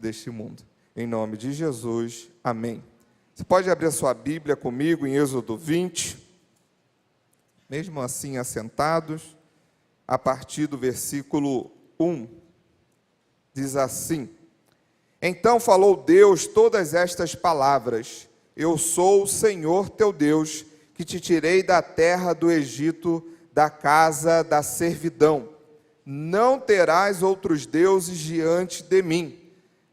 deste mundo. Em nome de Jesus, amém. Você pode abrir a sua Bíblia comigo em Êxodo 20, mesmo assim assentados, a partir do versículo 1, diz assim: Então falou Deus todas estas palavras: Eu sou o Senhor teu Deus, que te tirei da terra do Egito, da casa da servidão. Não terás outros deuses diante de mim.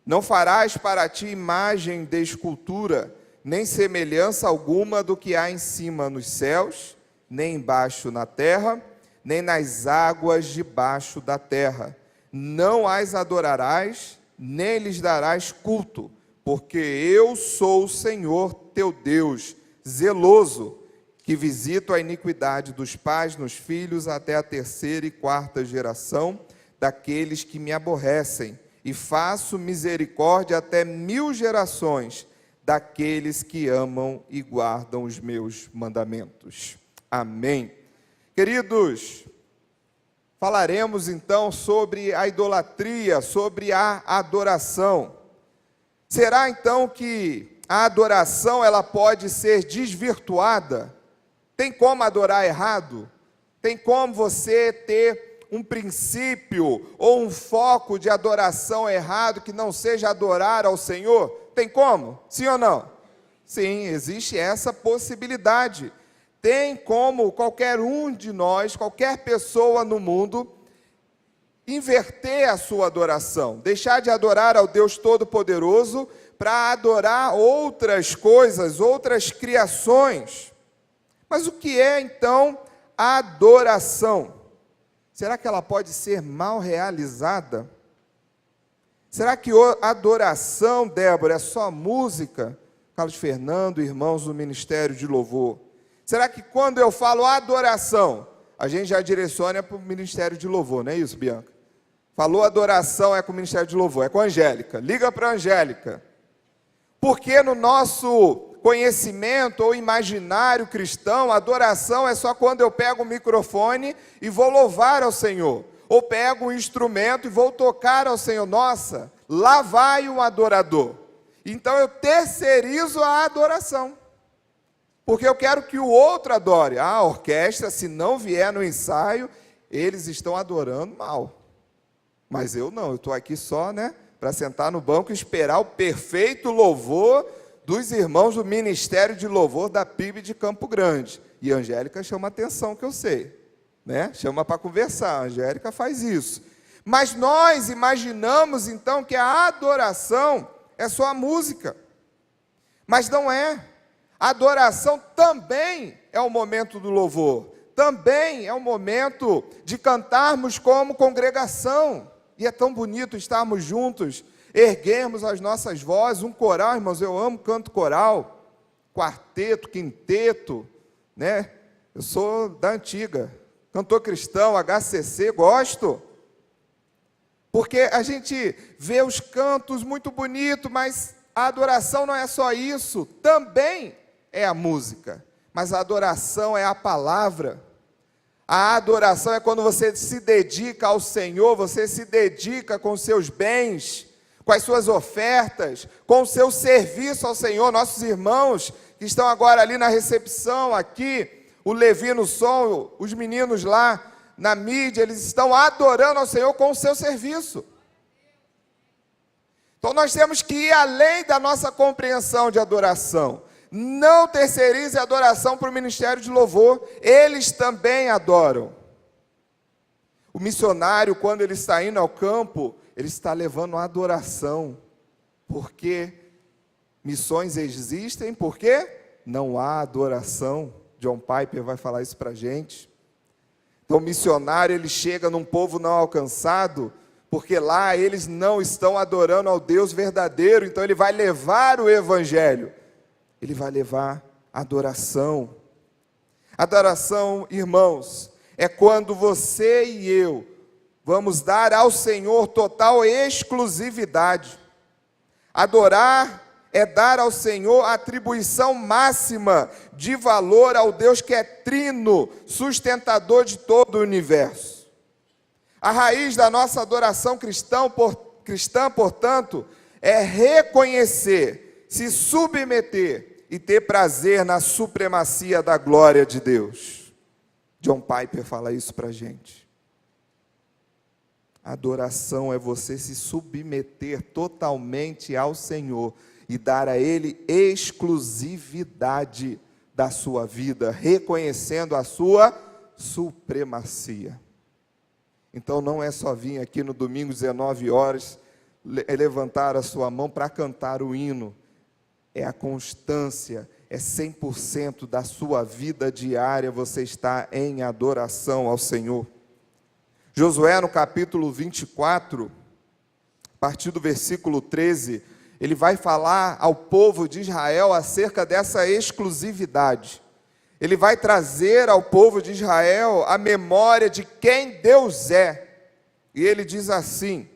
Não farás para ti imagem de escultura, nem semelhança alguma do que há em cima nos céus, nem embaixo na terra, nem nas águas debaixo da terra. Não as adorarás, nem lhes darás culto, porque eu sou o Senhor teu Deus, zeloso, que visito a iniquidade dos pais nos filhos até a terceira e quarta geração daqueles que me aborrecem, e faço misericórdia até 1000 gerações daqueles que amam e guardam os meus mandamentos. Amém. Queridos, falaremos então sobre a idolatria, sobre a adoração. Será então que a adoração ela pode ser desvirtuada? Tem como adorar errado? Tem como você ter um princípio ou um foco de adoração errado que não seja adorar ao Senhor? Tem como? Sim ou não? Sim, existe essa possibilidade. Tem como qualquer um de nós, qualquer pessoa no mundo, inverter a sua adoração, deixar de adorar ao Deus Todo-Poderoso para adorar outras coisas, outras criações. Mas o que é, então, a adoração? Será que ela pode ser mal realizada? Será que a adoração, Débora, é só música? Carlos Fernando, irmãos do Ministério de Louvor. Será que quando eu falo adoração, a gente já direciona para o Ministério de Louvor, não é isso, Bianca? Falou adoração, é com o Ministério de Louvor, é com a Angélica. Liga para a Angélica. Porque no nosso conhecimento ou imaginário cristão, adoração é só quando eu pego o microfone e vou louvar ao Senhor. Ou pego um instrumento e vou tocar ao Senhor. Nossa, lá vai um adorador. Então eu terceirizo a adoração. Porque eu quero que o outro adore. A orquestra, se não vier no ensaio, eles estão adorando mal. Mas eu não, eu estou aqui só, para sentar no banco e esperar o perfeito louvor dos irmãos do Ministério de Louvor da PIB de Campo Grande. E a Angélica chama atenção, que eu sei, chama para conversar, a Angélica faz isso. Mas nós imaginamos, então, que a adoração é só a música. Mas não é. A adoração também é o momento do louvor. Também é o momento de cantarmos como congregação. E é tão bonito estarmos juntos, erguermos as nossas vozes, um coral, irmãos, eu amo canto coral, quarteto, quinteto, eu sou da antiga, cantor cristão, HCC, gosto, porque a gente vê os cantos muito bonitos, mas a adoração não é só isso, também é a música, mas a adoração é a palavra. A adoração é quando você se dedica ao Senhor, você se dedica com os seus bens, com as suas ofertas, com o seu serviço ao Senhor. Nossos irmãos que estão agora ali na recepção, aqui, o Levi no som, os meninos lá na mídia, eles estão adorando ao Senhor com o seu serviço. Então nós temos que ir além da nossa compreensão de adoração. Não terceirize a adoração para o Ministério de Louvor, eles também adoram. O missionário, quando ele está indo ao campo, ele está levando a adoração, porque missões existem, porque não há adoração. John Piper vai falar isso para a gente. Então o missionário, ele chega num povo não alcançado, porque lá eles não estão adorando ao Deus verdadeiro, então ele vai levar o Evangelho. Ele vai levar adoração. Adoração, irmãos, é quando você e eu vamos dar ao Senhor total exclusividade. Adorar é dar ao Senhor a atribuição máxima de valor ao Deus que é trino, sustentador de todo o universo. A raiz da nossa adoração cristã, portanto, é reconhecer, se submeter e ter prazer na supremacia da glória de Deus. John Piper fala isso para a gente. Adoração é você se submeter totalmente ao Senhor e dar a Ele exclusividade da sua vida, reconhecendo a sua supremacia. Então não é só vir aqui no domingo 19 horas, levantar a sua mão para cantar o hino. É a constância, é 100% da sua vida diária, você está em adoração ao Senhor. Josué, no capítulo 24, a partir do versículo 13, ele vai falar ao povo de Israel acerca dessa exclusividade. Ele vai trazer ao povo de Israel a memória de quem Deus é. E ele diz assim,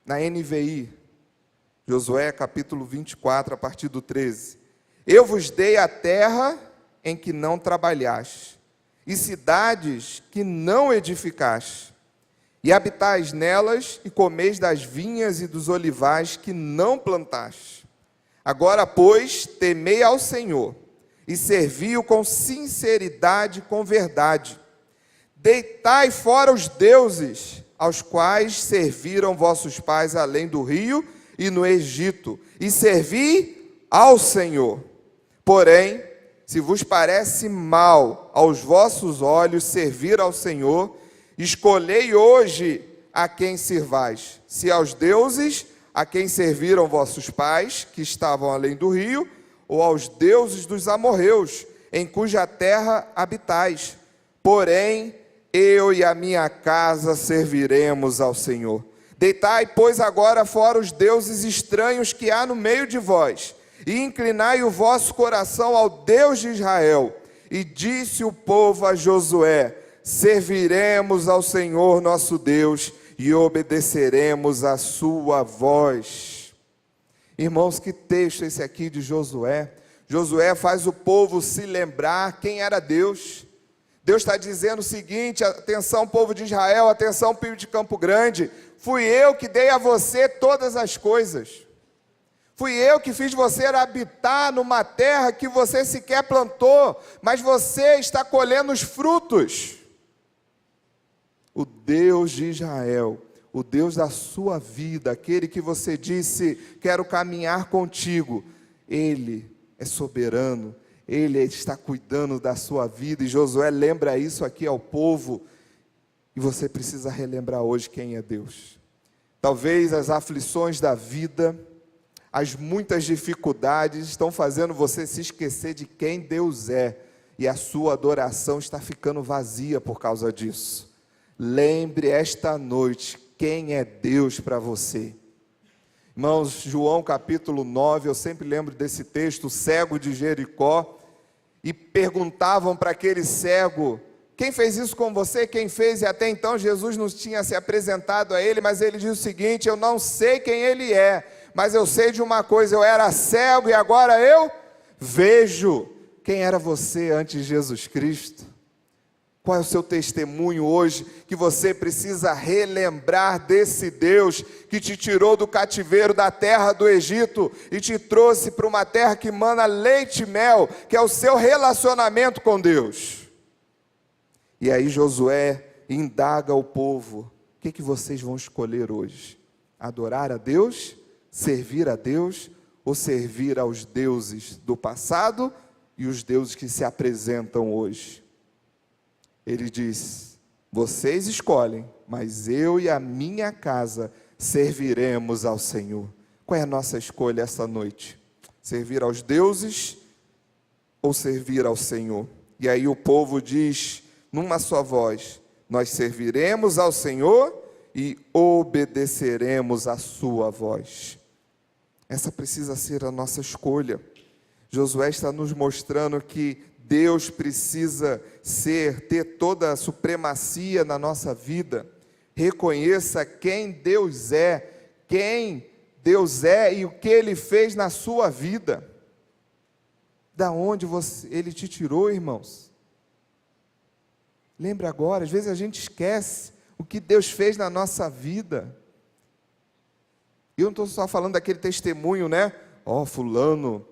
na NVI, Josué capítulo 24, a partir do 13: Eu vos dei a terra em que não trabalhaste, e cidades que não edificaste, e habitais nelas, e comeis das vinhas e dos olivais que não plantaste. Agora, pois, temei ao Senhor, e servi-o com sinceridade e com verdade. Deitai fora os deuses, aos quais serviram vossos pais além do rio e no Egito, e servi ao Senhor. Porém, se vos parece mal aos vossos olhos servir ao Senhor, escolhei hoje a quem sirvais, se aos deuses a quem serviram vossos pais, que estavam além do rio, ou aos deuses dos amorreus, em cuja terra habitais. Porém, eu e a minha casa serviremos ao Senhor. Deitai, pois, agora fora os deuses estranhos que há no meio de vós, e inclinai o vosso coração ao Deus de Israel. E disse o povo a Josué: serviremos ao Senhor nosso Deus e obedeceremos a sua voz. Irmãos, que texto esse aqui de Josué. Josué faz o povo se lembrar quem era Deus. Deus está dizendo o seguinte: atenção, povo de Israel, atenção, povo de Campo Grande, fui eu que dei a você todas as coisas. Fui eu que fiz você habitar numa terra que você sequer plantou, mas você está colhendo os frutos. O Deus de Israel, o Deus da sua vida, aquele que você disse, quero caminhar contigo, Ele é soberano, Ele está cuidando da sua vida, e Josué lembra isso aqui ao povo, e você precisa relembrar hoje quem é Deus. Talvez as aflições da vida, as muitas dificuldades estão fazendo você se esquecer de quem Deus é, e a sua adoração está ficando vazia por causa disso. Lembre esta noite quem é Deus para você. Irmãos, João capítulo 9, eu sempre lembro desse texto, o cego de Jericó, e perguntavam para aquele cego: quem fez isso com você? Quem fez? E até então Jesus não tinha se apresentado a ele, mas ele diz o seguinte: eu não sei quem ele é, mas eu sei de uma coisa, eu era cego e agora eu vejo. Quem era você antes de Jesus Cristo? Qual é o seu testemunho hoje, que você precisa relembrar desse Deus que te tirou do cativeiro da terra do Egito e te trouxe para uma terra que mana leite e mel, que é o seu relacionamento com Deus? E aí Josué indaga o povo: o que vocês vão escolher hoje? Adorar a Deus, servir a Deus, ou servir aos deuses do passado e os deuses que se apresentam hoje? Ele diz: vocês escolhem, mas eu e a minha casa serviremos ao Senhor. Qual é a nossa escolha essa noite? Servir aos deuses ou servir ao Senhor? E aí o povo diz numa só voz: nós serviremos ao Senhor e obedeceremos a sua voz. Essa precisa ser a nossa escolha. Josué está nos mostrando que Deus precisa ter toda a supremacia na nossa vida. Reconheça quem Deus é e o que Ele fez na sua vida. Da onde Ele te tirou, irmãos? Lembre agora, às vezes a gente esquece o que Deus fez na nossa vida. E eu não estou só falando daquele testemunho, né? Ó, fulano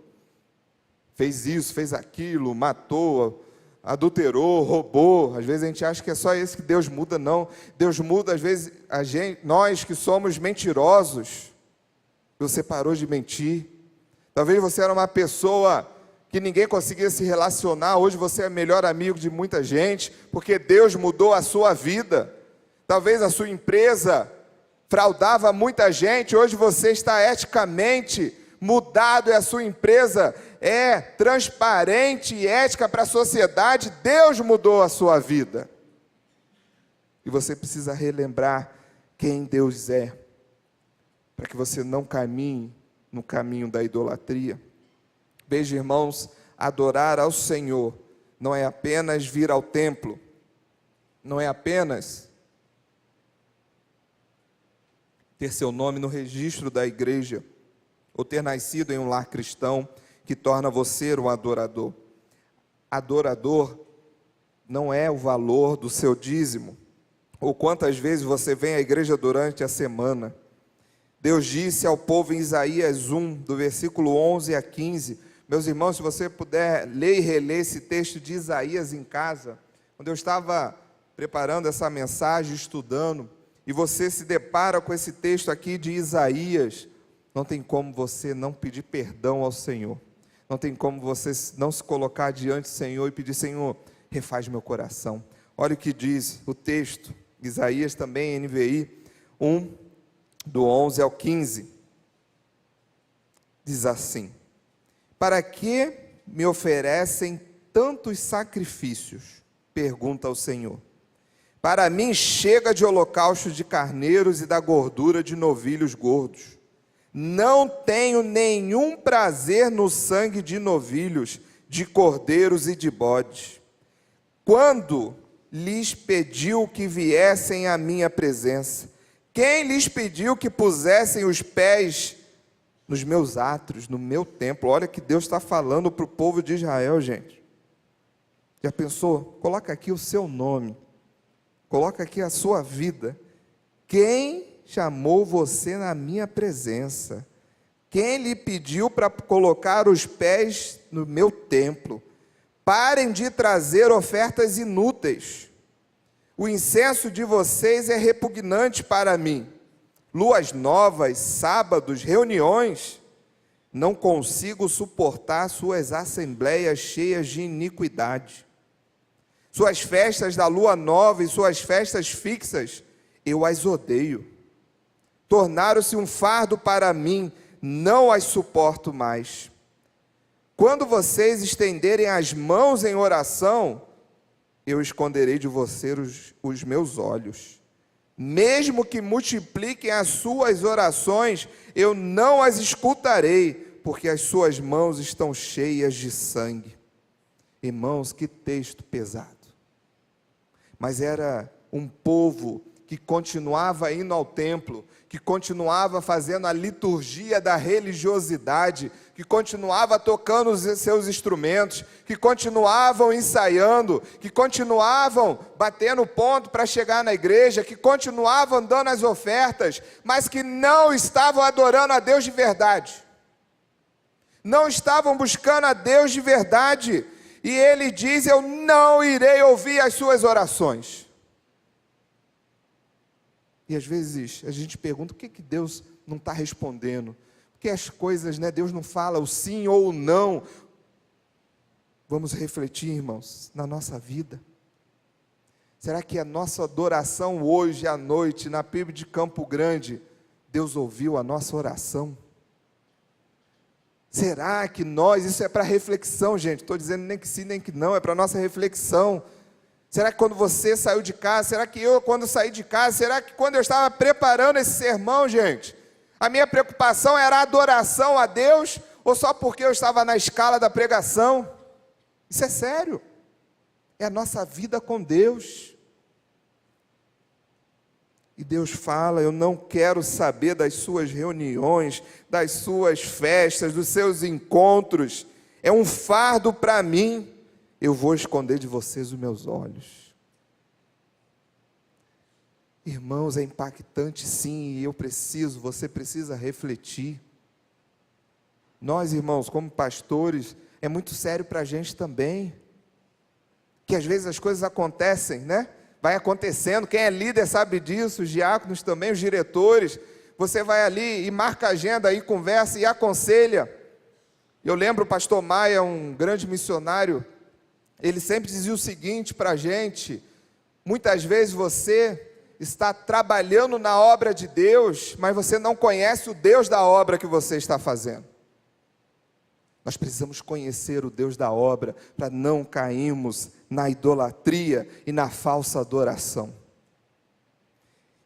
fez isso, fez aquilo, matou, adulterou, roubou. Às vezes a gente acha que é só esse que Deus muda, não. Deus muda, às vezes, nós que somos mentirosos. Você parou de mentir. Talvez você era uma pessoa que ninguém conseguia se relacionar. Hoje você é melhor amigo de muita gente, porque Deus mudou a sua vida. Talvez a sua empresa fraudava muita gente. Hoje você está eticamente mudado e a sua empresa é transparente e ética para a sociedade. Deus mudou a sua vida. E você precisa relembrar quem Deus é, para que você não caminhe no caminho da idolatria. Veja, irmãos, adorar ao Senhor não é apenas vir ao templo, não é apenas ter seu nome no registro da igreja, ou ter nascido em um lar cristão, que torna você um adorador. Adorador não é o valor do seu dízimo, ou quantas vezes você vem à igreja durante a semana. Deus disse ao povo em Isaías 1, do versículo 11 a 15, meus irmãos, se você puder ler e reler esse texto de Isaías em casa, quando eu estava preparando essa mensagem, estudando, e você se depara com esse texto aqui de Isaías, não tem como você não pedir perdão ao Senhor, não tem como você não se colocar diante do Senhor e pedir, Senhor, refaz meu coração. Olha o que diz o texto, Isaías também, NVI 1, do 11 ao 15, diz assim: para que me oferecem tantos sacrifícios? Pergunta ao Senhor. Para mim chega de holocaustos de carneiros e da gordura de novilhos gordos. Não tenho nenhum prazer no sangue de novilhos, de cordeiros e de bodes. Quando lhes pediu que viessem à minha presença? Quem lhes pediu que pusessem os pés nos meus átrios, no meu templo? Olha que Deus está falando para o povo de Israel, gente. Já pensou? Coloca aqui o seu nome, coloca aqui a sua vida. Quem chamou você na minha presença? Quem lhe pediu para colocar os pés no meu templo? Parem de trazer ofertas inúteis. O incenso de vocês é repugnante para mim. Luas novas, sábados, reuniões. Não consigo suportar suas assembleias cheias de iniquidade. Suas festas da lua nova e suas festas fixas, eu as odeio. Tornaram-se um fardo para mim, não as suporto mais. Quando vocês estenderem as mãos em oração, eu esconderei de vocês os meus olhos. Mesmo que multipliquem as suas orações, eu não as escutarei, porque as suas mãos estão cheias de sangue. Irmãos, que texto pesado. Mas era um povo que continuava indo ao templo, que continuava fazendo a liturgia da religiosidade, que continuava tocando os seus instrumentos, que continuavam ensaiando, que continuavam batendo ponto para chegar na igreja, que continuavam dando as ofertas, mas que não estavam adorando a Deus de verdade, não estavam buscando a Deus de verdade. E ele diz, eu não irei ouvir as suas orações. E às vezes a gente pergunta, por que Deus não está respondendo? Porque as coisas, né, Deus não fala o sim ou o não. Vamos refletir, irmãos, na nossa vida. Será que a nossa adoração hoje à noite, na PIB de Campo Grande, Deus ouviu a nossa oração? Será que nós, isso é para reflexão, gente, estou dizendo nem que sim, nem que não, é para nossa reflexão. Será que quando você saiu de casa, será que eu quando saí de casa, será que quando eu estava preparando esse sermão, gente, a minha preocupação era a adoração a Deus, ou só porque eu estava na escala da pregação? Isso é sério, é a nossa vida com Deus. E Deus fala, eu não quero saber das suas reuniões, das suas festas, dos seus encontros, é um fardo para mim, eu vou esconder de vocês os meus olhos. Irmãos, é impactante sim, e você precisa refletir. Nós, irmãos, como pastores, é muito sério para a gente também, que às vezes as coisas acontecem, né? Vai acontecendo, quem é líder sabe disso, os diáconos também, os diretores, você vai ali e marca a agenda, e conversa e aconselha. Eu lembro o pastor Maia, um grande missionário, ele sempre dizia o seguinte para a gente: muitas vezes você está trabalhando na obra de Deus, mas você não conhece o Deus da obra que você está fazendo. Nós precisamos conhecer o Deus da obra, para não cairmos na idolatria e na falsa adoração.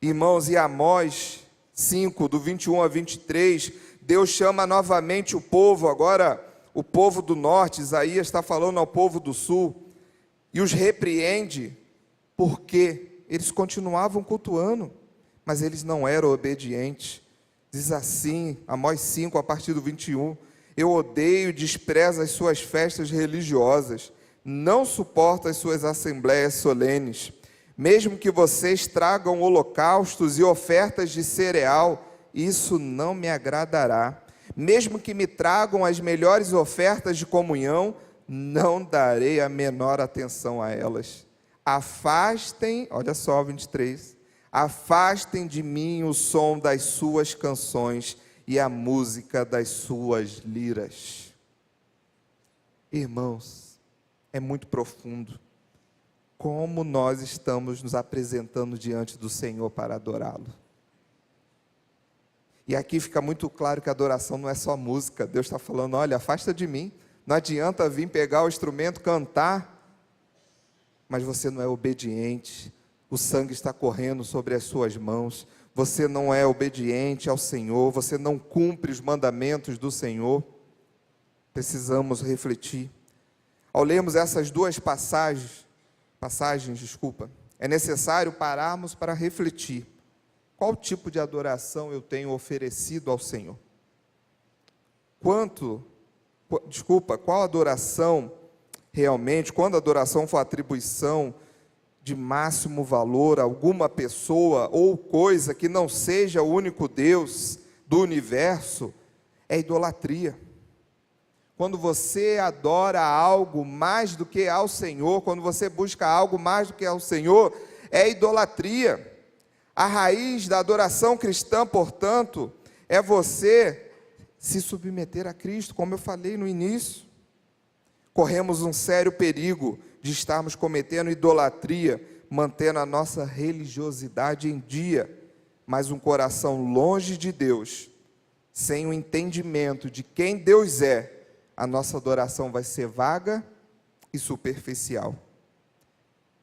Irmãos, em Amós 5, do 21 a 23, Deus chama novamente o povo, agora o povo do norte, Isaías está falando ao povo do sul, e os repreende, porque eles continuavam cultuando, mas eles não eram obedientes. Diz assim, Amós 5, a partir do 21, eu odeio e desprezo as suas festas religiosas, não suporto as suas assembleias solenes, mesmo que vocês tragam holocaustos e ofertas de cereal, isso não me agradará. Mesmo que me tragam as melhores ofertas de comunhão, não darei a menor atenção a elas. Afastem, olha só, 23, afastem de mim o som das suas canções e a música das suas liras. Irmãos, é muito profundo como nós estamos nos apresentando diante do Senhor para adorá-lo. E aqui fica muito claro que a adoração não é só música. Deus está falando, olha, afasta de mim, não adianta vir pegar o instrumento, cantar, mas você não é obediente, o sangue está correndo sobre as suas mãos, você não é obediente ao Senhor, você não cumpre os mandamentos do Senhor. Precisamos refletir. Ao lermos essas duas passagens, é necessário pararmos para refletir. Qual tipo de adoração eu tenho oferecido ao Senhor? Qual adoração realmente, quando a adoração for atribuição de máximo valor a alguma pessoa ou coisa que não seja o único Deus do universo, é idolatria. Quando você adora algo mais do que ao Senhor, quando você busca algo mais do que ao Senhor, é idolatria. A raiz da adoração cristã, portanto, é você se submeter a Cristo, como eu falei no início. Corremos um sério perigo de estarmos cometendo idolatria, mantendo a nossa religiosidade em dia, mas um coração longe de Deus, sem o entendimento de quem Deus é, a nossa adoração vai ser vaga e superficial.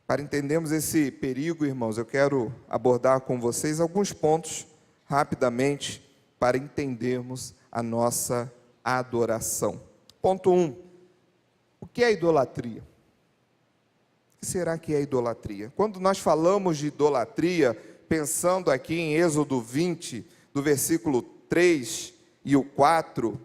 Para entendermos esse perigo, irmãos, eu quero abordar com vocês alguns pontos, rapidamente, para entendermos a nossa adoração. Ponto 1. O que é idolatria? O que será que é idolatria? Quando nós falamos de idolatria, pensando aqui em Êxodo 20, do versículo 3 e o 4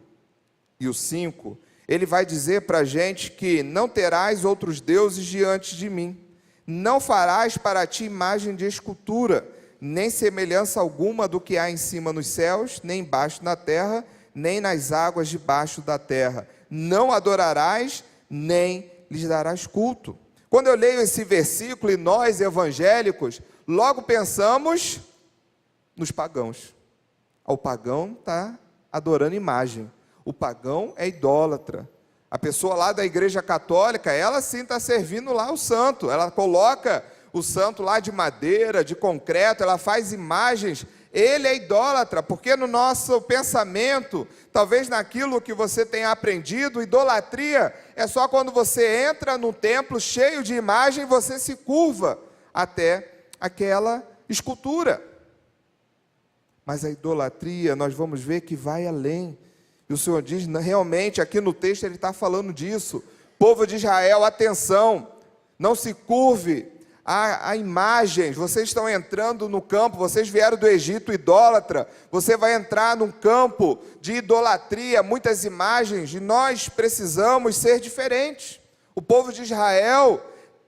e o 5, ele vai dizer para a gente que não terás outros deuses diante de mim, não farás para ti imagem de escultura, nem semelhança alguma do que há em cima nos céus, nem embaixo na terra, nem nas águas debaixo da terra. Não adorarás, nem lhes darás culto. Quando eu leio esse versículo, e nós evangélicos, logo pensamos nos pagãos. O pagão está adorando imagem. O pagão é idólatra. A pessoa lá da igreja católica, ela sim está servindo lá o santo. Ela coloca o santo lá de madeira, de concreto, ela faz imagens. Ele é idólatra, porque no nosso pensamento, talvez naquilo que você tenha aprendido, idolatria é só quando você entra num templo cheio de imagem, você se curva até aquela escultura. Mas a idolatria, nós vamos ver que vai além. E o Senhor diz, realmente, aqui no texto ele está falando disso. Povo de Israel, atenção, não se curve a imagens. Vocês estão entrando no campo, vocês vieram do Egito idólatra, você vai entrar num campo de idolatria, muitas imagens, e nós precisamos ser diferentes. O povo de Israel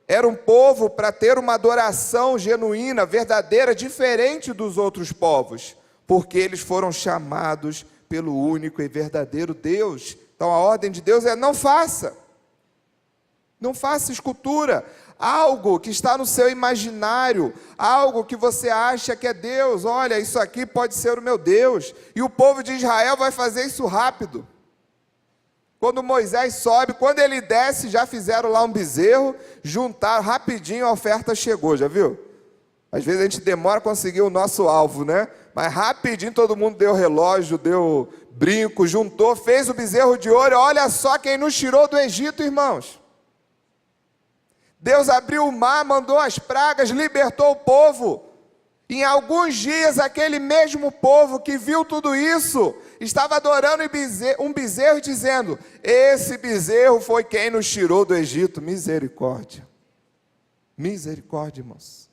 Era um povo para ter uma adoração genuína, verdadeira, diferente dos outros povos, porque eles foram chamados pelo único e verdadeiro Deus. Então a ordem de Deus é: não faça escultura, algo que está no seu imaginário, algo que você acha que é Deus. Olha, isso aqui pode ser o meu Deus. E o povo de Israel vai fazer isso rápido. Quando Moisés sobe, quando ele desce, já fizeram lá um bezerro, juntaram rapidinho, a oferta chegou, já viu? Às vezes a gente demora a conseguir o nosso alvo, né? Mas rapidinho todo mundo deu relógio, deu brinco, juntou, fez o bezerro de ouro. Olha só quem nos tirou do Egito, irmãos. Deus abriu o mar, mandou as pragas, libertou o povo. Em alguns dias, aquele mesmo povo que viu tudo isso, estava adorando um bezerro, dizendo: esse bezerro foi quem nos tirou do Egito. Misericórdia. Misericórdia, irmãos.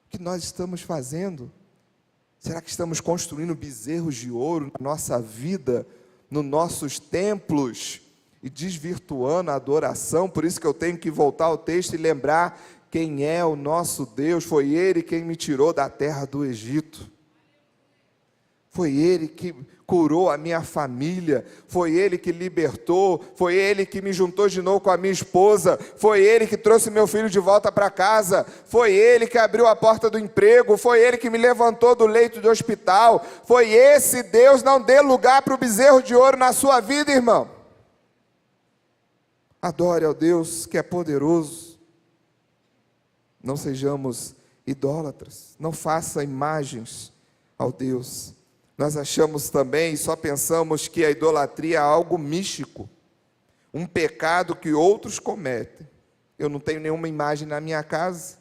O que nós estamos fazendo? Será que estamos construindo bezerros de ouro na nossa vida, nos nossos templos, e desvirtuando a adoração? Por isso que eu tenho que voltar ao texto e lembrar quem é o nosso Deus. Foi Ele quem me tirou da terra do Egito. Foi Ele que curou a minha família, foi Ele que libertou, foi Ele que me juntou de novo com a minha esposa, foi Ele que trouxe meu filho de volta para casa, foi Ele que abriu a porta do emprego, foi Ele que me levantou do leito do hospital. Foi esse Deus. Não dê lugar para o bezerro de ouro na sua vida, irmão. Adore ao Deus que é poderoso. Não sejamos idólatras, não faça imagens ao Deus. Nós achamos também, só pensamos que a idolatria é algo místico, um pecado que outros cometem. Eu não tenho nenhuma imagem na minha casa,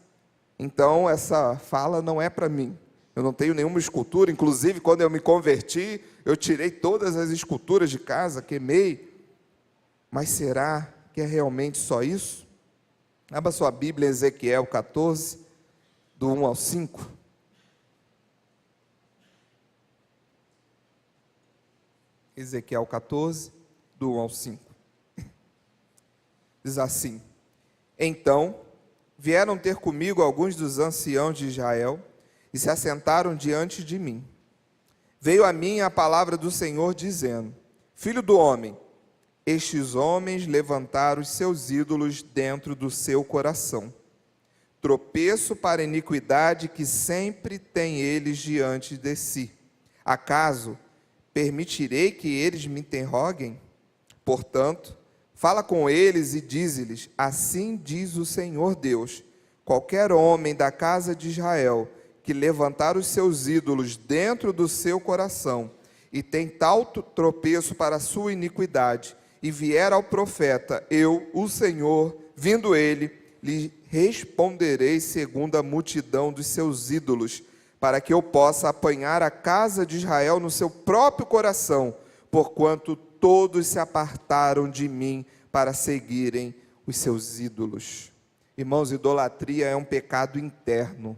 então essa fala não é para mim. Eu não tenho nenhuma escultura, inclusive quando eu me converti, eu tirei todas as esculturas de casa, queimei. Mas será que é realmente só isso? Abra sua Bíblia em Ezequiel 14, do 1 ao 5. Ezequiel 14, do 1 ao 5. Diz assim: então vieram ter comigo alguns dos anciãos de Israel e se assentaram diante de mim. Veio a mim a palavra do Senhor dizendo: filho do homem, estes homens levantaram os seus ídolos dentro do seu coração, tropeço para a iniquidade que sempre tem eles diante de si. Acaso permitirei que eles me interroguem? Portanto, fala com eles e dize-lhes: assim diz o Senhor Deus: qualquer homem da casa de Israel que levantar os seus ídolos dentro do seu coração e tem tal tropeço para a sua iniquidade, e vier ao profeta, eu, o Senhor, vindo ele, lhe responderei segundo a multidão dos seus ídolos, para que eu possa apanhar a casa de Israel no seu próprio coração, porquanto todos se apartaram de mim para seguirem os seus ídolos. Irmãos, idolatria é um pecado interno.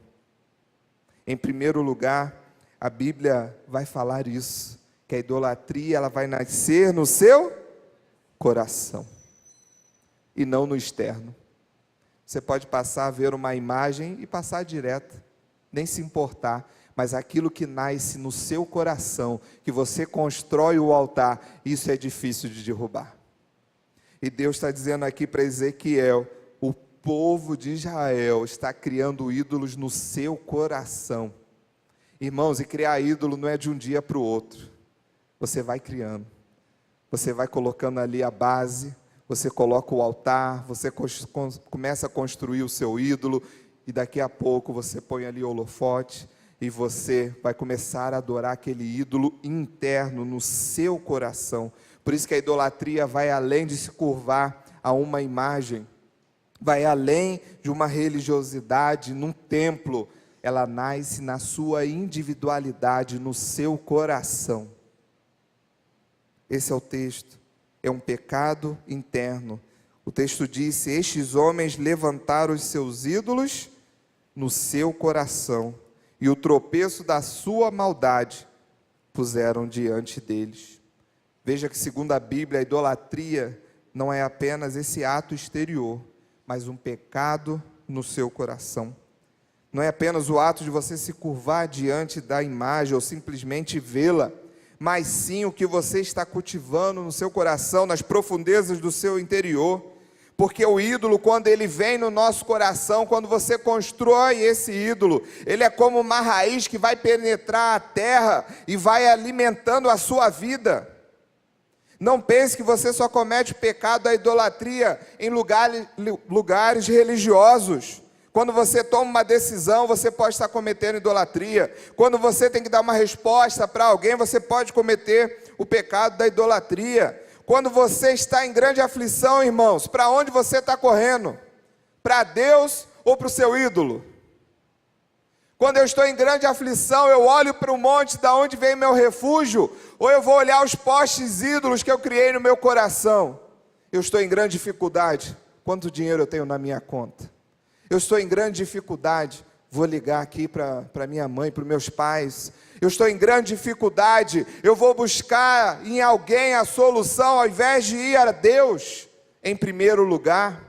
Em primeiro lugar, a Bíblia vai falar isso, que a idolatria ela vai nascer no seu coração e não no externo. Você pode passar a ver uma imagem e passar direto, nem se importar, mas aquilo que nasce no seu coração, que você constrói o altar, isso é difícil de derrubar. E Deus está dizendo aqui para Ezequiel: o povo de Israel está criando ídolos no seu coração. Irmãos, e criar ídolo não é de um dia para o outro. Você vai criando, você vai colocando ali a base, você coloca o altar, você começa a construir o seu ídolo, e daqui a pouco você põe ali o holofote, e você vai começar a adorar aquele ídolo interno no seu coração. Por isso que a idolatria vai além de se curvar a uma imagem, vai além de uma religiosidade num templo, ela nasce na sua individualidade, no seu coração. Esse é o texto, é um pecado interno. O texto diz: estes homens levantaram os seus ídolos no seu coração, e o tropeço da sua maldade puseram diante deles. Veja que, segundo a Bíblia, a idolatria não é apenas esse ato exterior, mas um pecado no seu coração. Não é apenas o ato de você se curvar diante da imagem ou simplesmente vê-la, mas sim o que você está cultivando no seu coração, nas profundezas do seu interior. Porque o ídolo, quando ele vem no nosso coração, quando você constrói esse ídolo, ele é como uma raiz que vai penetrar a terra e vai alimentando a sua vida. Não pense que você só comete o pecado da idolatria em lugares religiosos. Quando você toma uma decisão, você pode estar cometendo idolatria. Quando você tem que dar uma resposta para alguém, você pode cometer o pecado da idolatria. Quando você está em grande aflição, irmãos, para onde você está correndo? Para Deus ou para o seu ídolo? Quando eu estou em grande aflição, eu olho para o monte da onde vem meu refúgio, ou eu vou olhar os postes ídolos que eu criei no meu coração? Eu estou em grande dificuldade. Quanto dinheiro eu tenho na minha conta? Eu estou em grande dificuldade. Vou ligar aqui para minha mãe, para os meus pais. Eu estou em grande dificuldade. Eu vou buscar em alguém a solução, ao invés de ir a Deus em primeiro lugar.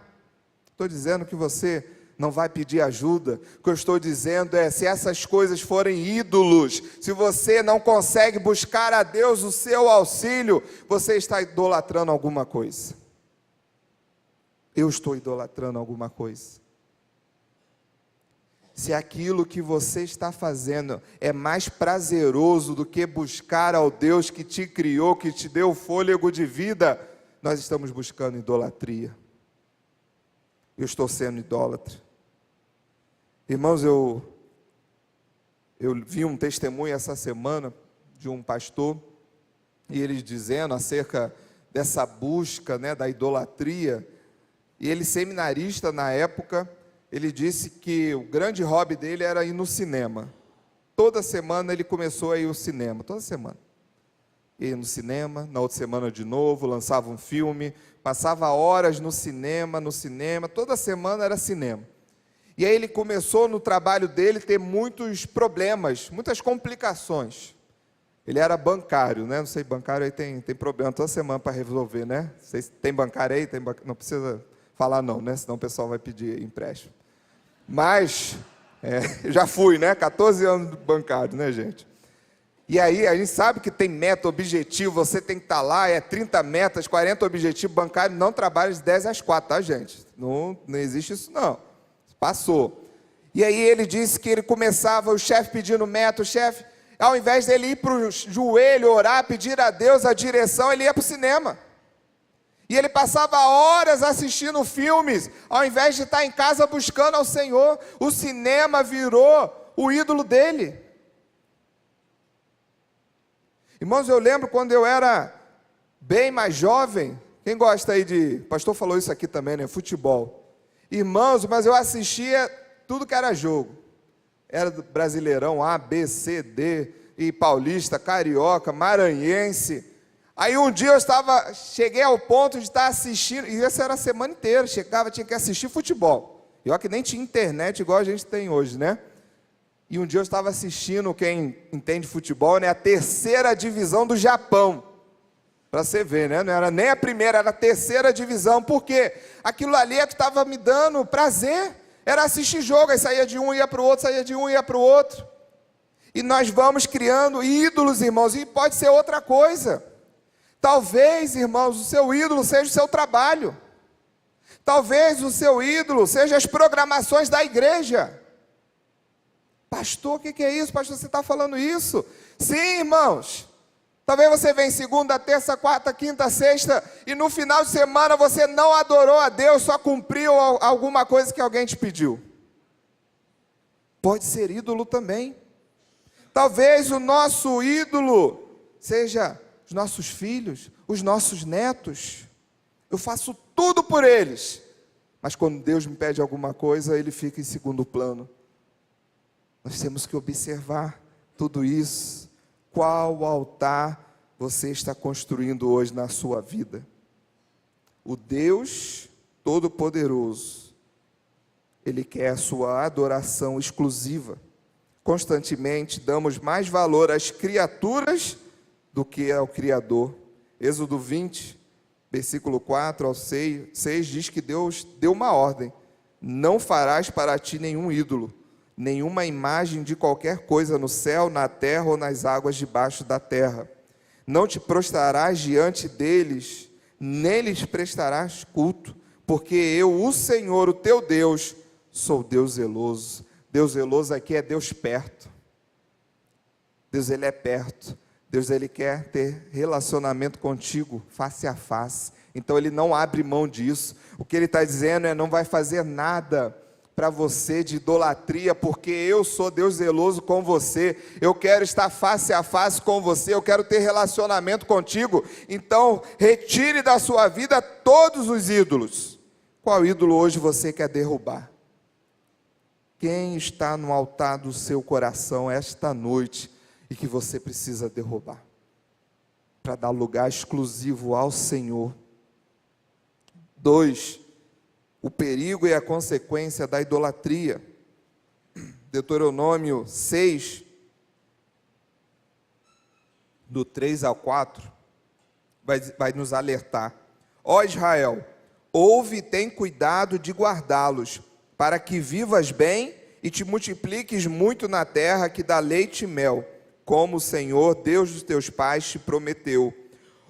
Estou dizendo que você não vai pedir ajuda. O que eu estou dizendo é, se essas coisas forem ídolos, se você não consegue buscar a Deus o seu auxílio, você está idolatrando alguma coisa. Eu estou idolatrando alguma coisa. Se aquilo que você está fazendo é mais prazeroso do que buscar ao Deus que te criou, que te deu fôlego de vida, nós estamos buscando idolatria. Eu estou sendo idólatra. Irmãos, eu vi um testemunho essa semana de um pastor, e ele dizendo acerca dessa busca, da idolatria, e ele seminarista na época. Ele disse que o grande hobby dele era ir no cinema. Toda semana ele começou a ir ao cinema, toda semana. Ia no cinema, na outra semana de novo, lançava um filme, passava horas no cinema, toda semana era cinema. E aí ele começou no trabalho dele a ter muitos problemas, muitas complicações. Ele era bancário, Não sei, bancário aí tem problema toda semana para resolver, Vocês tem bancário aí? Não precisa falar não, Senão o pessoal vai pedir empréstimo. Mas, eu já fui, 14 anos bancário, gente? E aí, a gente sabe que tem meta, objetivo, você tem que estar lá, 30 metas, 40 objetivos, bancário não trabalha de 10 às 4, tá, gente? Não existe isso, não. Passou. E aí ele disse que ele começava, o chefe pedindo meta, o chefe, ao invés dele ir para o joelho, orar, pedir a Deus a direção, ele ia para o cinema. E ele passava horas assistindo filmes, ao invés de estar em casa buscando ao Senhor. O cinema virou o ídolo dele. Irmãos, eu lembro quando eu era bem mais jovem, quem gosta aí de, o pastor falou isso aqui também, futebol. Irmãos, mas eu assistia tudo que era jogo. Era do Brasileirão A, B, C, D, e Paulista, Carioca, Maranhense. Aí um dia cheguei ao ponto de estar assistindo, e essa era a semana inteira, tinha que assistir futebol. E olha que nem tinha internet igual a gente tem hoje, E um dia eu estava assistindo, quem entende futebol, a terceira divisão do Japão. Para você ver, Não era nem a primeira, era a terceira divisão. Por quê? Aquilo ali é que estava me dando prazer. Era assistir jogo, aí saía de um, ia para o outro, saía de um, ia para o outro. E nós vamos criando ídolos, irmãos, e pode ser outra coisa. Talvez, irmãos, o seu ídolo seja o seu trabalho. Talvez o seu ídolo seja as programações da igreja. Pastor, o que é isso? Pastor, você está falando isso? Sim, irmãos. Talvez você venha segunda, terça, quarta, quinta, sexta, e no final de semana você não adorou a Deus, só cumpriu alguma coisa que alguém te pediu. Pode ser ídolo também. Talvez o nosso ídolo seja os nossos filhos, os nossos netos. Eu faço tudo por eles, mas quando Deus me pede alguma coisa, ele fica em segundo plano. Nós temos que observar tudo isso. Qual altar você está construindo hoje na sua vida? O Deus Todo-Poderoso, Ele quer a sua adoração exclusiva. Constantemente damos mais valor às criaturas do que ao Criador. Êxodo 20, versículo 4 ao 6 diz que Deus deu uma ordem: não farás para ti nenhum ídolo, nenhuma imagem de qualquer coisa no céu, na terra ou nas águas debaixo da terra. Não te prostrarás diante deles, nem lhes prestarás culto, porque eu, o Senhor, o teu Deus, sou Deus zeloso. Deus zeloso aqui é Deus perto. Deus, Ele é perto. Deus, Ele quer ter relacionamento contigo, face a face. Então, Ele não abre mão disso. O que Ele está dizendo é: não vai fazer nada para você de idolatria, porque eu sou Deus zeloso com você. Eu quero estar face a face com você. Eu quero ter relacionamento contigo. Então, retire da sua vida todos os ídolos. Qual ídolo hoje você quer derrubar? Quem está no altar do seu coração esta noite e que você precisa derrubar, para dar lugar exclusivo ao Senhor? 2, o perigo e a consequência da idolatria. Deuteronômio 6, do 3 ao 4, vai nos alertar: ó Israel, ouve e tem cuidado de guardá-los, para que vivas bem e te multipliques muito na terra que dá leite e mel, como o Senhor, Deus dos teus pais, te prometeu.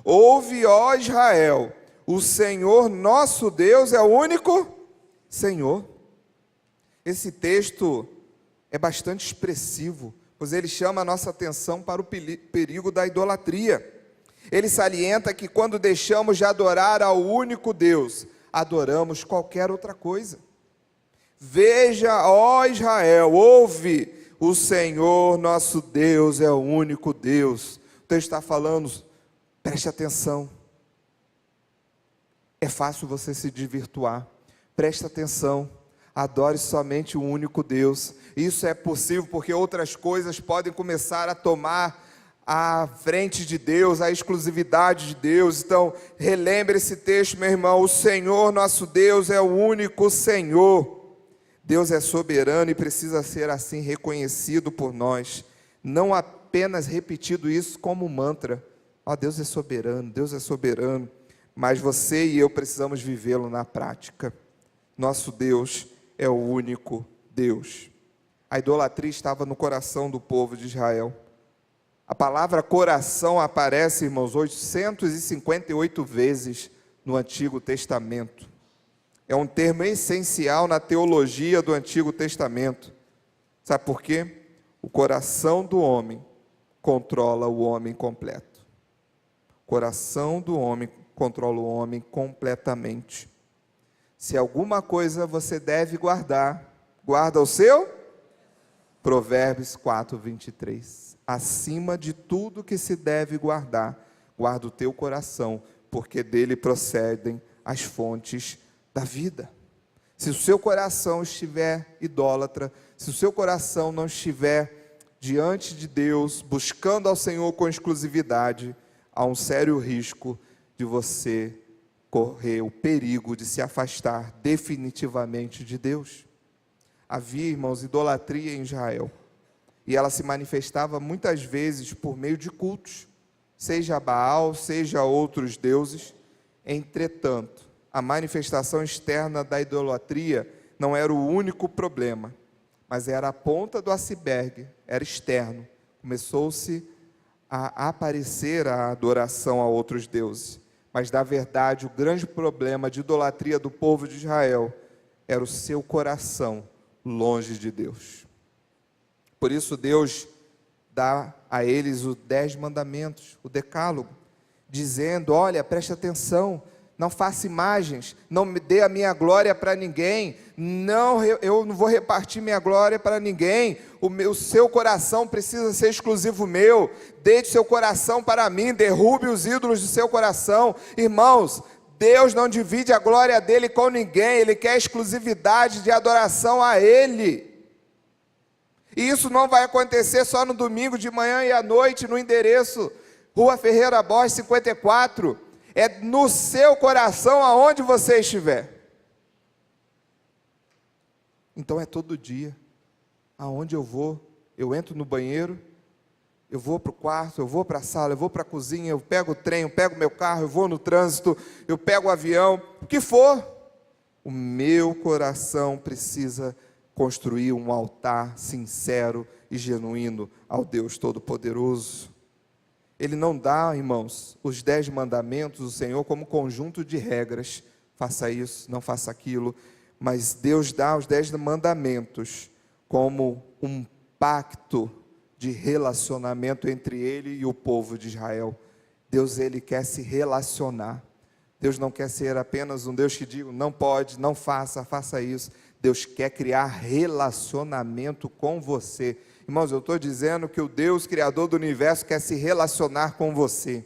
Ouve, ó Israel, o Senhor nosso Deus é o único Senhor. Esse texto é bastante expressivo, pois ele chama a nossa atenção para o perigo da idolatria. Ele salienta que quando deixamos de adorar ao único Deus, adoramos qualquer outra coisa. Veja, ó Israel, ouve, o Senhor nosso Deus é o único Deus. O texto está falando, preste atenção. É fácil você se desvirtuar. Preste atenção. Adore somente o único Deus. Isso é possível porque outras coisas podem começar a tomar a frente de Deus, a exclusividade de Deus. Então, relembre esse texto, meu irmão. O Senhor nosso Deus é o único Senhor. Deus é soberano e precisa ser assim reconhecido por nós, não apenas repetido isso como mantra. Ó, Deus é soberano, mas você e eu precisamos vivê-lo na prática. Nosso Deus é o único Deus. A idolatria estava no coração do povo de Israel. A palavra coração aparece, irmãos, 858 vezes no Antigo Testamento. É um termo essencial na teologia do Antigo Testamento. Sabe por quê? O coração do homem controla o homem completo. O coração do homem controla o homem completamente. Se alguma coisa você deve guardar, guarda o seu? Provérbios 4, 23. Acima de tudo que se deve guardar, guarda o teu coração, porque dele procedem as fontes da vida. Se o seu coração estiver idólatra, se o seu coração não estiver diante de Deus, buscando ao Senhor com exclusividade, há um sério risco de você correr o perigo de se afastar definitivamente de Deus. Havia, irmãos, idolatria em Israel, e ela se manifestava muitas vezes por meio de cultos, seja Baal, seja outros deuses. Entretanto, a manifestação externa da idolatria não era o único problema, mas era a ponta do iceberg, era externo. Começou-se a aparecer a adoração a outros deuses, mas na verdade o grande problema de idolatria do povo de Israel era o seu coração longe de Deus. Por isso Deus dá a eles os 10 mandamentos, o decálogo, dizendo: olha, preste atenção, não faça imagens, não me dê a minha glória para ninguém, eu não vou repartir minha glória para ninguém, o seu coração precisa ser exclusivo meu, deite seu coração para mim, derrube os ídolos do seu coração. Irmãos, Deus não divide a glória dele com ninguém, Ele quer exclusividade de adoração a Ele. E isso não vai acontecer só no domingo de manhã e à noite, no endereço Rua Ferreira Borges 54, é no seu coração aonde você estiver. Então é todo dia, aonde eu vou, eu entro no banheiro, Eu vou para o quarto, eu vou para a sala, eu vou para a cozinha, eu pego o trem, eu pego o meu carro, eu vou no trânsito, eu pego o avião, o que for. O meu coração precisa construir um altar sincero e genuíno ao Deus Todo-Poderoso. Ele não dá, irmãos, os 10 mandamentos do Senhor como conjunto de regras. Faça isso, não faça aquilo. Mas Deus dá os 10 mandamentos como um pacto de relacionamento entre Ele e o povo de Israel. Deus, Ele quer se relacionar. Deus não quer ser apenas um Deus que diga, não pode, não faça, faça isso. Deus quer criar relacionamento com você. Irmãos, eu estou dizendo que o Deus Criador do universo quer se relacionar com você.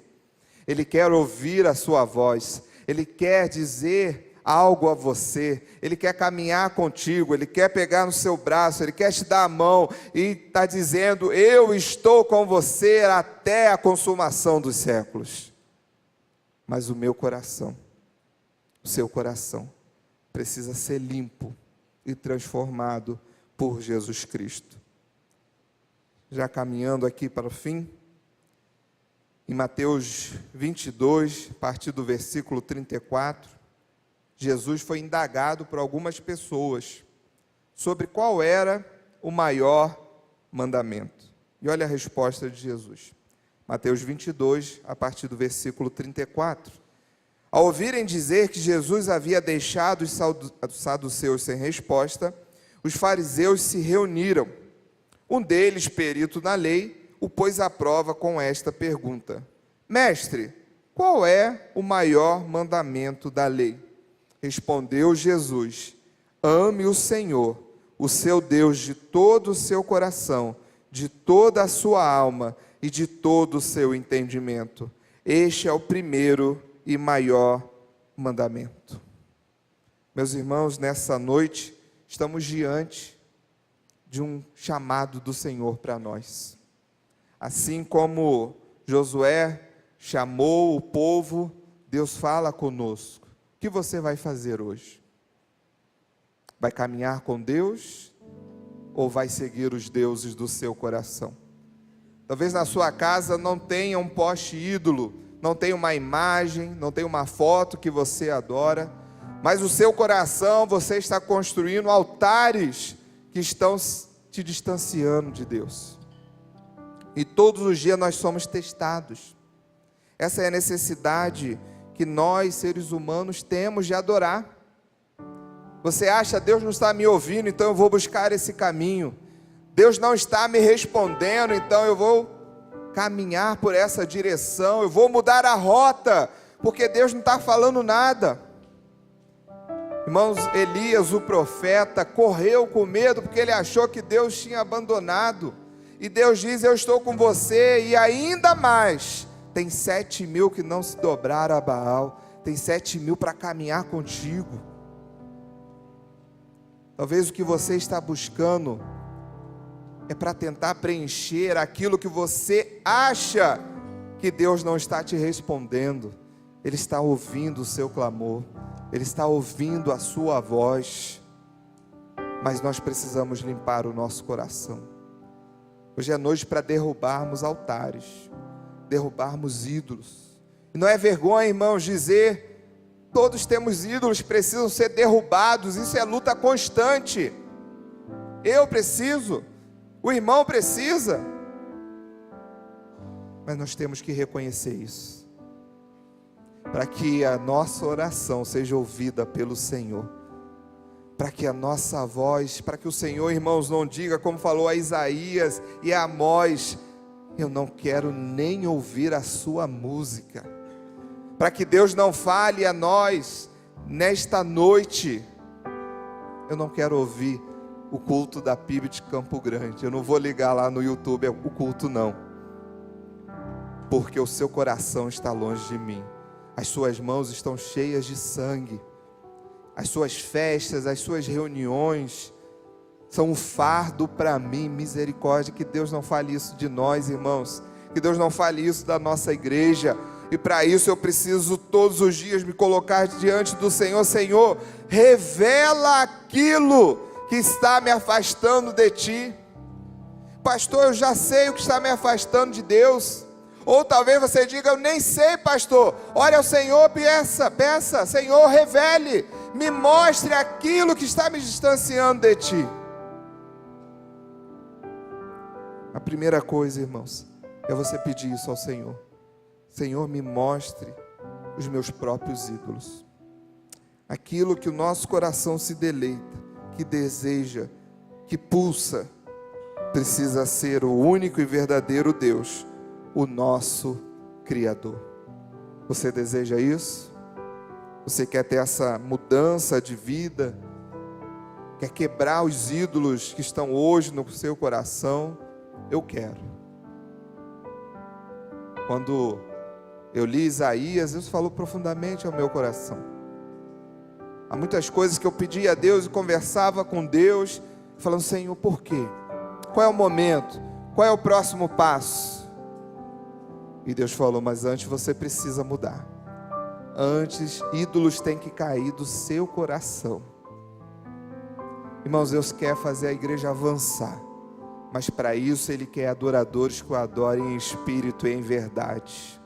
Ele quer ouvir a sua voz. Ele quer dizer algo a você. Ele quer caminhar contigo. Ele quer pegar no seu braço. Ele quer te dar a mão e está dizendo, eu estou com você até a consumação dos séculos. Mas o meu coração, o seu coração, precisa ser limpo e transformado por Jesus Cristo. Já caminhando aqui para o fim, em Mateus 22, a partir do versículo 34, Jesus foi indagado por algumas pessoas sobre qual era o maior mandamento. E olha a resposta de Jesus. Mateus 22, a partir do versículo 34. Ao ouvirem dizer que Jesus havia deixado os saduceus sem resposta, os fariseus se reuniram. Um deles, perito na lei, o pôs à prova com esta pergunta: Mestre, qual é o maior mandamento da lei? Respondeu Jesus: ame o Senhor, o seu Deus, de todo o seu coração, de toda a sua alma e de todo o seu entendimento. Este é o primeiro e maior mandamento. Meus irmãos, nessa noite, estamos diante de um chamado do Senhor para nós. Assim como Josué chamou o povo, Deus fala conosco. O que você vai fazer hoje? Vai caminhar com Deus ou vai seguir os deuses do seu coração? Talvez na sua casa não tenha um poste ídolo, não tenha uma imagem, não tenha uma foto que você adora, mas o seu coração você está construindo altares que estão te distanciando de Deus. E todos os dias nós somos testados. Essa é a necessidade que nós, seres humanos, temos de adorar. Você acha, Deus não está me ouvindo, então eu vou buscar esse caminho. Deus não está me respondendo, então eu vou caminhar por essa direção, eu vou mudar a rota, porque Deus não está falando nada. Irmãos, Elias, o profeta, correu com medo, porque ele achou que Deus tinha abandonado. E Deus diz, eu estou com você, e ainda mais, tem 7.000 que não se dobraram a Baal, tem 7.000 para caminhar contigo. Talvez o que você está buscando é para tentar preencher aquilo que você acha que Deus não está te respondendo. Ele está ouvindo o seu clamor, Ele está ouvindo a sua voz, mas nós precisamos limpar o nosso coração. Hoje é noite para derrubarmos altares, derrubarmos ídolos. E não é vergonha, irmãos, dizer, todos temos ídolos, precisam ser derrubados, isso é luta constante. Eu preciso, o irmão precisa, mas nós temos que reconhecer isso, para que a nossa oração seja ouvida pelo Senhor, para que a nossa voz, para que o Senhor, irmãos, não diga como falou a Isaías e a Amós, eu não quero nem ouvir a sua música, para que Deus não fale a nós, nesta noite, eu não quero ouvir o culto da PIB de Campo Grande, eu não vou ligar lá no YouTube o culto não, porque o seu coração está longe de mim, as suas mãos estão cheias de sangue, as suas festas, as suas reuniões, são um fardo para mim. Misericórdia, que Deus não fale isso de nós, irmãos, que Deus não fale isso da nossa igreja, e para isso eu preciso todos os dias me colocar diante do Senhor. Senhor, revela aquilo que está me afastando de Ti, pastor, eu já sei o que está me afastando de Deus. Ou talvez você diga, eu nem sei, pastor. Ore ao Senhor, peça, Senhor, revele, me mostre aquilo que está me distanciando de Ti. A primeira coisa, irmãos, é você pedir isso ao Senhor. Senhor, me mostre os meus próprios ídolos. Aquilo que o nosso coração se deleita, que deseja, que pulsa, precisa ser o único e verdadeiro Deus, o nosso Criador. Você deseja isso? Você quer ter essa mudança de vida? Quer quebrar os ídolos que estão hoje no seu coração? Eu quero. Quando eu li Isaías, Deus falou profundamente ao meu coração. Há muitas coisas que eu pedia a Deus e conversava com Deus, falando, Senhor, por quê? Qual é o momento? Qual é o próximo passo? E Deus falou, mas antes você precisa mudar. Antes, ídolos têm que cair do seu coração. Irmãos, Deus quer fazer a igreja avançar. Mas para isso Ele quer adoradores que o adorem em espírito e em verdade.